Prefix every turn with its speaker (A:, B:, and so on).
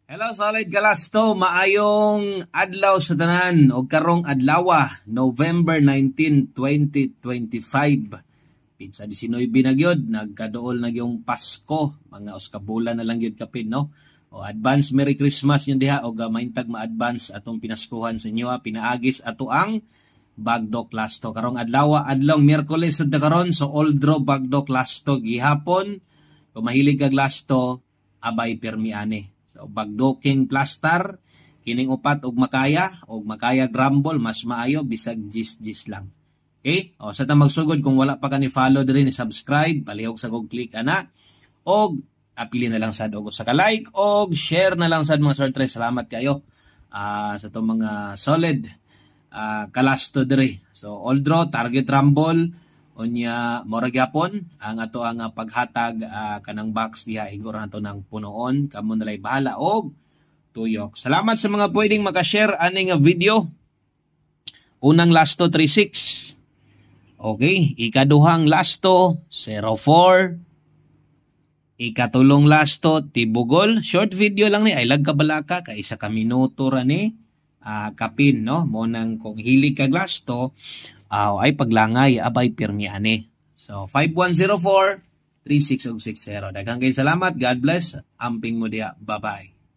A: Hello solid Galasto, maayong adlaw sa tanan og karong adlaw November 19, 2025. Pizza 19 na gyud, nagkaduol na yung Pasko, mga uskabulan na lang gyud kapin no. O advance Merry Christmas yun diha og maintag ma-advance atong pinaskuhan sa inyo, pinaagis ato ang Bagdok Lasto karong adlaw Miyerkules sad karon, so old draw Bagdok Lasto gihapon. Kung mahilig kag Lasto, abay permiane. So, bagdoking plastar, kining upat og makaya grumble, mas maayo, bisag gis lang. Okay? O, sa ta magsugod, kung wala pa ka ni follow diri ni subscribe, palihog sa kong click ana, og apili na lang sad og sa ka-like, og share na lang sad mga sortre. Salamat kayo sa itong mga solid kalasto diri. So, all draw, target rumble, unya mora gyapon ang ato ang paghatag kanang box diha igor nato ng punoon, kamo nalay bahala og tuyok. Salamat sa mga pwedeng maka-share ani nga video. Unang Lasto 36. Okay, ikaduhang Lasto 04. Ikatulong Lasto tibugol. Short video lang ni ay lagkabalaka kay isa ka minuto ra ni kapin no mo nang kung hilig kag Lasto ay paglangay, abay pirmiane. So, 5104-3660. Daghang kayong salamat. God bless. Amping mo diya. Bye-bye.